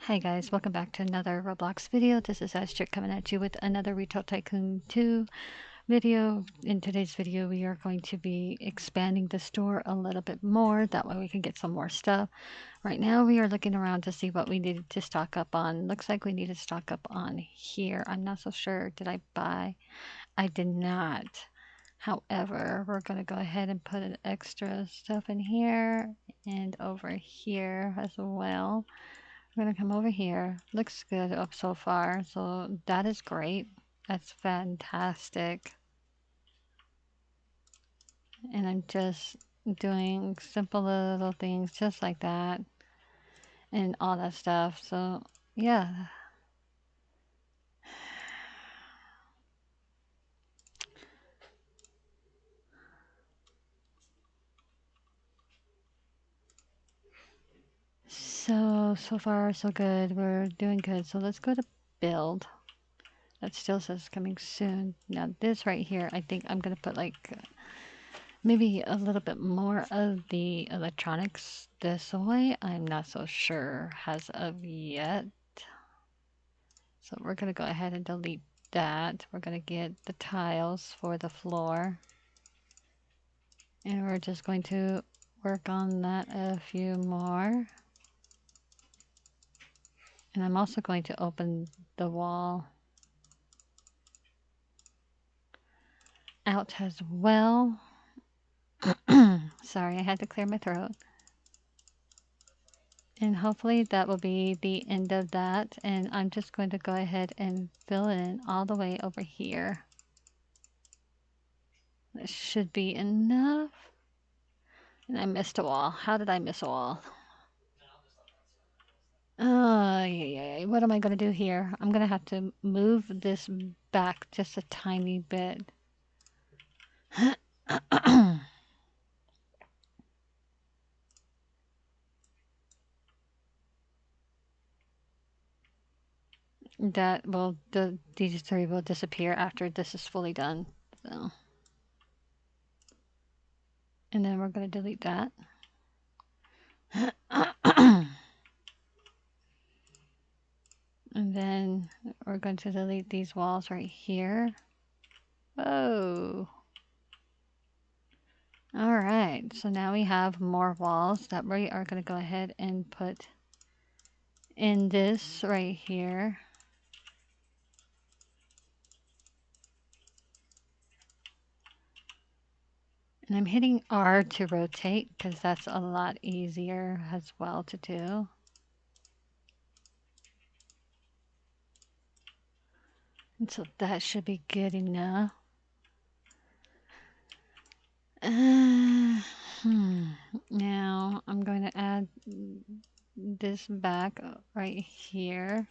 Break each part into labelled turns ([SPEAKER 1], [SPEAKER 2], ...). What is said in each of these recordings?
[SPEAKER 1] Hi guys, welcome back to another Roblox video. This is Astrid coming at you with another Retail Tycoon 2 video. In today's video, we are going to be expanding the store a little bit more. That way we can get some more stuff. Right now we are looking around to see what we needed to stock up on. Looks like we need to stock up on here. I'm not so sure. Did I buy? I did not. However, we're going to go ahead and put an extra stuff in here and over here as well. We're gonna come over here. Looks good up so far, so that is great. That's fantastic. And I'm just doing simple little things just like that and all that stuff. So yeah. So far so good. We're doing good. So let's go to build. That still says coming soon. Now this right here, I think I'm gonna put like maybe a little bit more of the electronics this way. I'm not so sure as of yet. So we're going to go ahead and delete that. We're going to get the tiles for the floor. And we're just going to work on that a few more. And I'm also going to open the wall out as well. Sorry, I had to clear my throat. And hopefully that will be the end of that. And I'm just going to go ahead and fill in all the way over here. That should be enough. And I missed a wall. How did I miss a wall? Yeah. What am I going to do here? I'm going to have to move this back just a tiny bit. That will, these three will disappear after this is fully done. So, and then we're going to delete that. And then we're going to delete these walls right here. Oh. All right, so now we have more walls that we are going to go ahead and put in this right here. And I'm hitting R to rotate because that's a lot easier as well to do. And so that should be good enough. Now I'm going to add this back right here.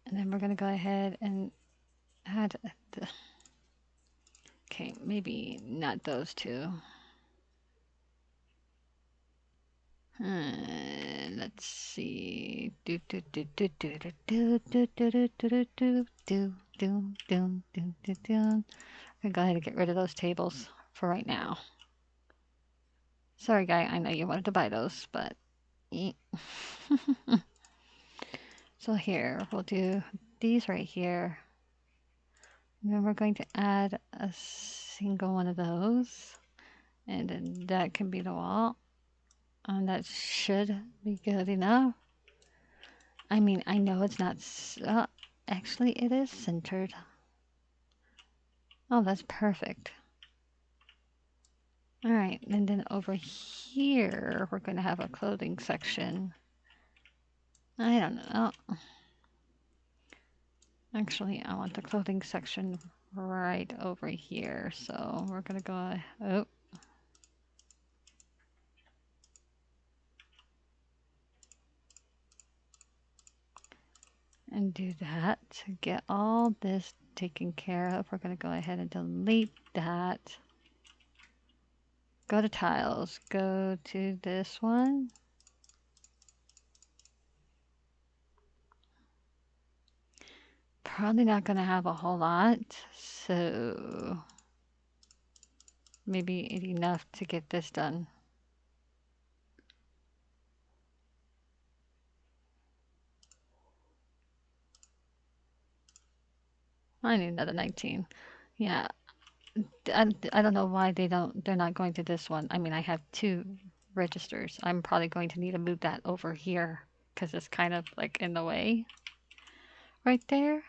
[SPEAKER 1] And then we're going to go ahead and add the... Okay, maybe not those two. Let's see. I'm gonna go ahead and get rid of those tables for right now. Sorry, guy. I know you wanted to buy those, but so here we'll do these right here. And then we're going to add a single one of those, and then that can be the wall. And that should be good enough. I mean, I know it's not... actually, it is centered. Oh, that's perfect. All right, and then over here, we're going to have a clothing section. I don't know. Actually, I want the clothing section right over here. So we're going to go... Oh. And do that to get all this taken care of. We're going to go ahead and delete that. Go to tiles. Go to this one. Probably not going to have a whole lot. So maybe enough to get this done. I need another 19. Yeah, I don't know why they're not going to this one. I mean, I have two registers. I'm probably going to need to move that over here because it's kind of like in the way right there.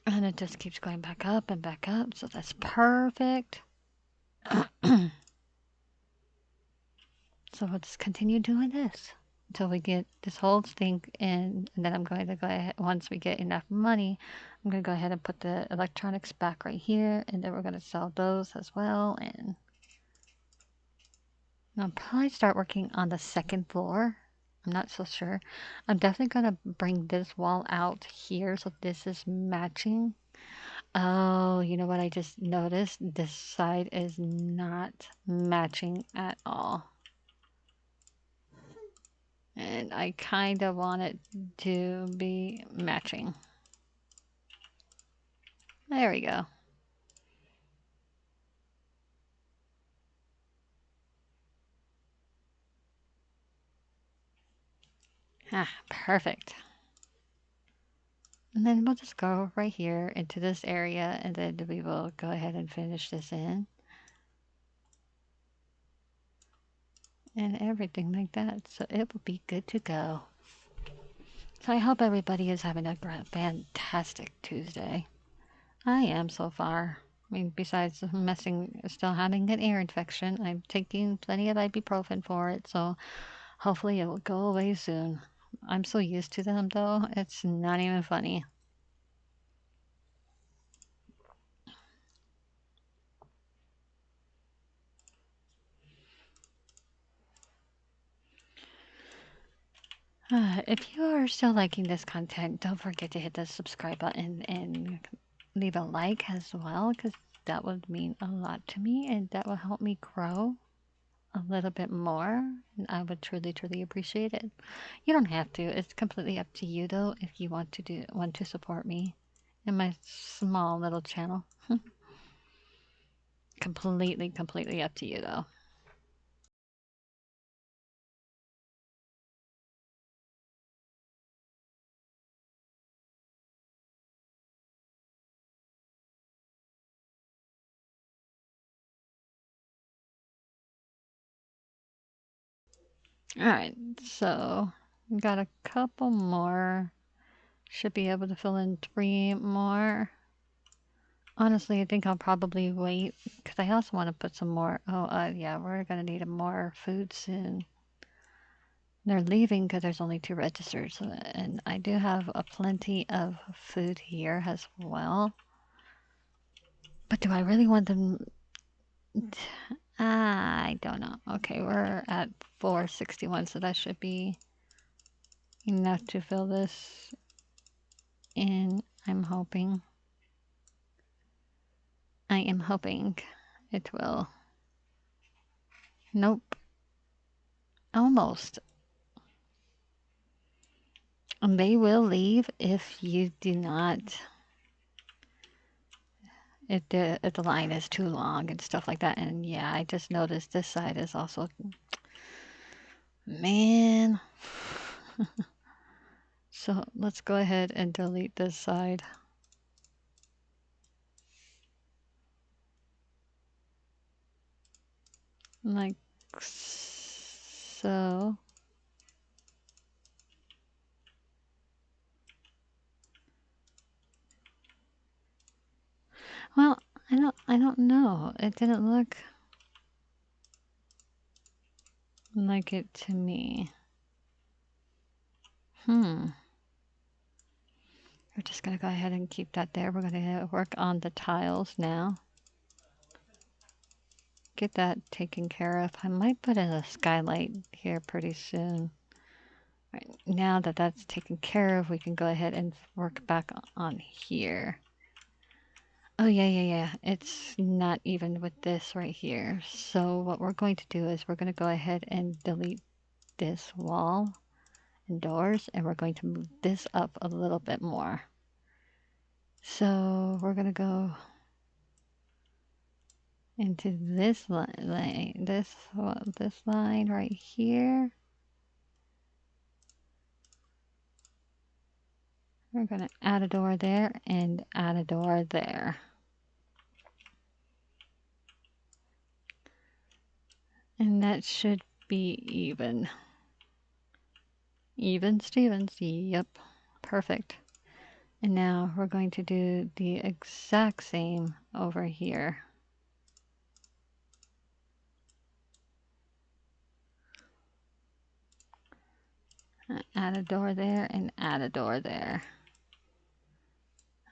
[SPEAKER 1] And it just keeps going back up, so that's perfect. So we'll just continue doing this until we get this whole thing in, and then I'm going to go ahead, once we get enough money, I'm going to go ahead and put the electronics back right here, and then we're going to sell those as well, and I'll probably start working on the second floor. I'm not so sure. I'm definitely going to bring this wall out here so this is matching. Oh, you know what I just noticed? This side is not matching at all. And I kind of want it to be matching. There we go. Ah, perfect. And then we'll just go right here into this area, and then we will go ahead and finish this in. And everything like that. So it will be good to go. So I hope everybody is having a fantastic Tuesday. I am so far. I mean, besides still having an ear infection, I'm taking plenty of ibuprofen for it, so hopefully it will go away soon. I'm so used to them though, it's not even funny. If you are still liking this content, don't forget to hit the subscribe button and leave a like as well, because that would mean a lot to me and that will help me grow a little bit more, and I would truly, truly appreciate it. You don't have to. It's completely up to you though if you want to support me in my small little channel. Completely, completely up to you though. All right, so got a couple more. Should be able to fill in 3 more. Honestly, I think I'll probably wait because I also want to put some more. Oh, yeah, we're gonna need more food soon. They're leaving because there's only 2 registers, and I do have a plenty of food here as well. But do I really want them? I don't know. Okay, we're at 461, so that should be enough to fill this in. I'm hoping. I am hoping it will. Nope. Almost. They will leave if you do not, if the line is too long and stuff like that. And yeah, I just noticed this side is also, man. So let's go ahead and delete this side. Like so. Well, I don't know. It didn't look like it to me. We're just gonna go ahead and keep that there. We're gonna work on the tiles now. Get that taken care of. I might put in a skylight here pretty soon. Right, now that that's taken care of, we can go ahead and work back on here. Oh, yeah, yeah, yeah. It's not even with this right here. So what we're going to do is we're going to go ahead and delete this wall and doors, and we're going to move this up a little bit more. So we're going to go into this line, this line right here. We're going to add a door there and add a door there. And that should be even. Even Stevens, yep, perfect. And now we're going to do the exact same over here. Add a door there and add a door there.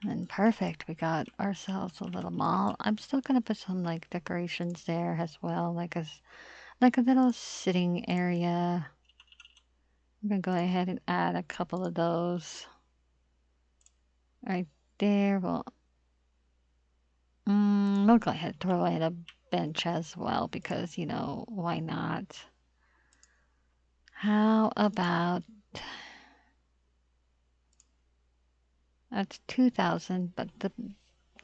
[SPEAKER 1] And perfect, we got ourselves a little mall. I'm still gonna put some like decorations there as well, like a little sitting area. I'm gonna go ahead and add a couple of those right there. We'll go ahead and throw in a bench as well because, you know, why not? How about that's 2,000, but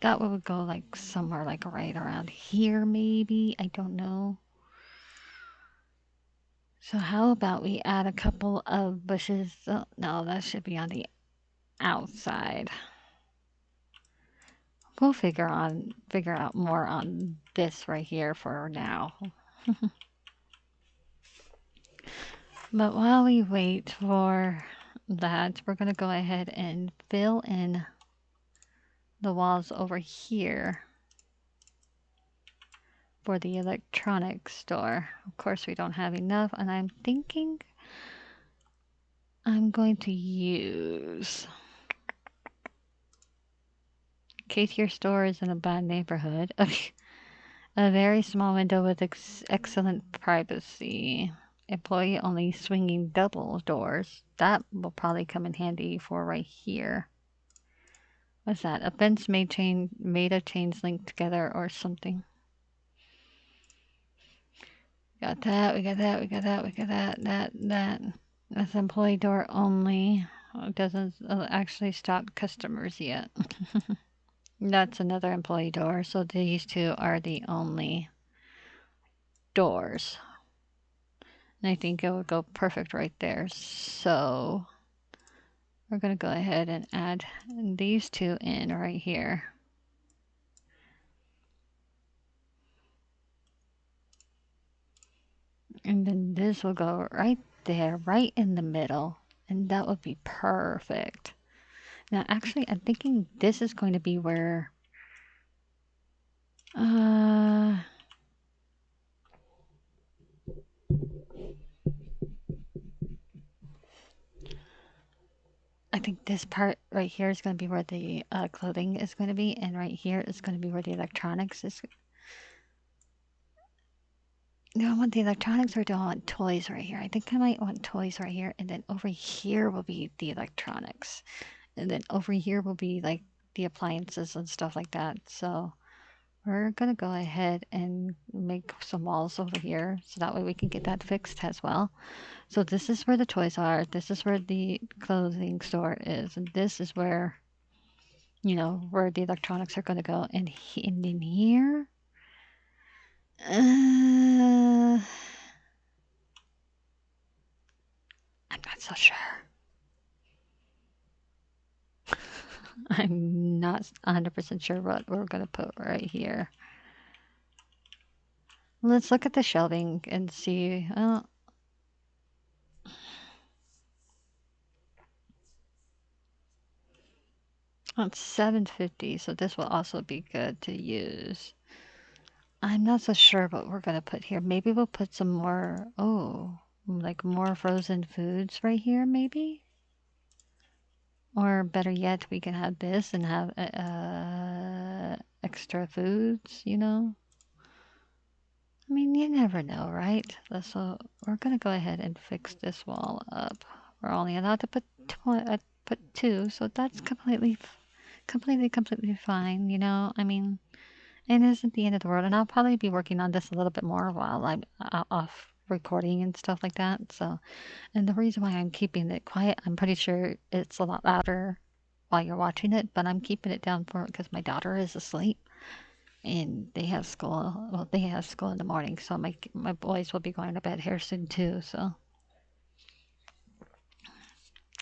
[SPEAKER 1] that would go like somewhere like right around here maybe. I don't know. So how about we add a couple of bushes? Oh, no, that should be on the outside. We'll figure out more on this right here for now. But while we wait for that, we're gonna go ahead and fill in the walls over here for the electronics store. Of course, we don't have enough, and I'm thinking I'm going to use, in case your store is in a bad neighborhood, a very small window with excellent privacy. Employee only swinging double doors. That will probably come in handy for right here. What's that? A fence made of chains linked together or something. Got that, we got that, we got that, we got that. That's employee door only. It doesn't actually stop customers yet. That's another employee door. So these two are the only doors. And I think it would go perfect right there. So we're going to go ahead and add these two in right here. And then this will go right there, right in the middle. And that would be perfect. Now, actually, I'm thinking this is going to be where... I think this part right here is going to be where the clothing is going to be, and right here is going to be where the electronics is. Do I want the electronics or do I want toys right here? I think I might want toys right here, and then over here will be the electronics. And then over here will be like the appliances and stuff like that. So we're going to go ahead and make some walls over here so that way we can get that fixed as well. So this is where the toys are. This is where the clothing store is. And this is where, you know, where the electronics are going to go. And in here, I'm not so sure. I'm not 100% sure what we're going to put right here. Let's look at the shelving and see. It's 750, so this will also be good to use. I'm not so sure what we're going to put here. Maybe we'll put some more, like more frozen foods right here, maybe? Or better yet, we can have this and have extra foods, you know? I mean, you never know, right? So we're going to go ahead and fix this wall up. We're only allowed to put two, so that's completely fine, you know? I mean, it isn't the end of the world, and I'll probably be working on this a little bit more while I'm off recording and stuff like that. So, and the reason why I'm keeping it quiet, I'm pretty sure it's a lot louder while you're watching it, but I'm keeping it down for because my daughter is asleep. and they have school. Well, they have school in the morning, so my boys will be going to bed here soon too. So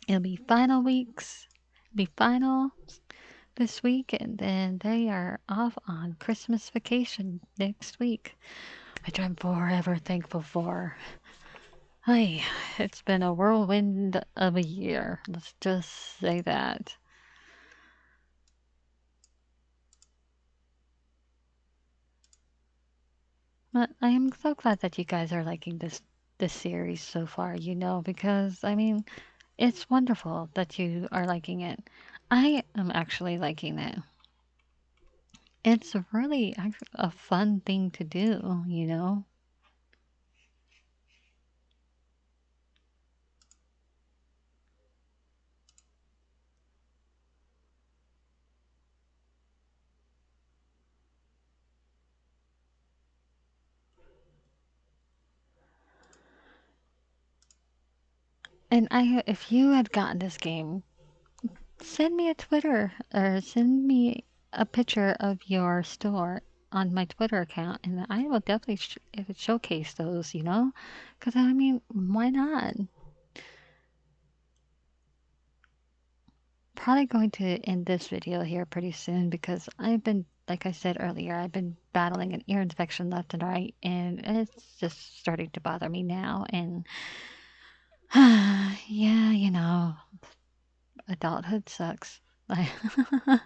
[SPEAKER 1] it'll be final weeks, be final this week, and then they are off on Christmas vacation next week, which I'm forever thankful for. Hey, it's been a whirlwind of a year. Let's just say that. But I am so glad that you guys are liking this series so far, because I mean, it's wonderful that you are liking it. I am actually liking it. It's really a fun thing to do. And if you had gotten this game, send me a Twitter or send me a picture of your store on my Twitter account, and I will definitely showcase those. Because I mean, why not? Probably going to end this video here pretty soon because like I said earlier, I've been battling an ear infection left and right, and it's just starting to bother me now. And yeah, adulthood sucks. Like, I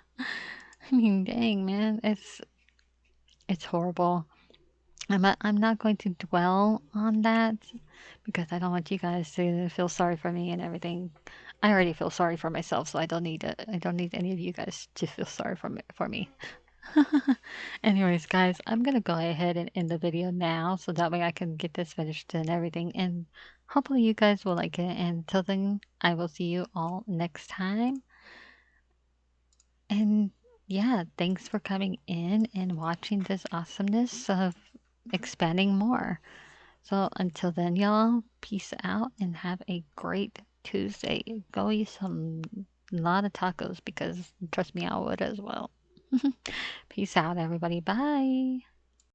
[SPEAKER 1] mean, dang, man, it's horrible. I'm not going to dwell on that because I don't want you guys to feel sorry for me and everything. I already feel sorry for myself, so I don't need any of you guys to feel sorry for me. Anyways, guys, I'm gonna go ahead and end the video now so that way I can get this finished and everything. And hopefully you guys will like it. And until then, I will see you all next time. And yeah, thanks for coming in and watching this awesomeness of expanding more. So until then, y'all, peace out and have a great Tuesday. Go eat some lot of tacos because trust me, I would as well. Peace out, everybody. Bye.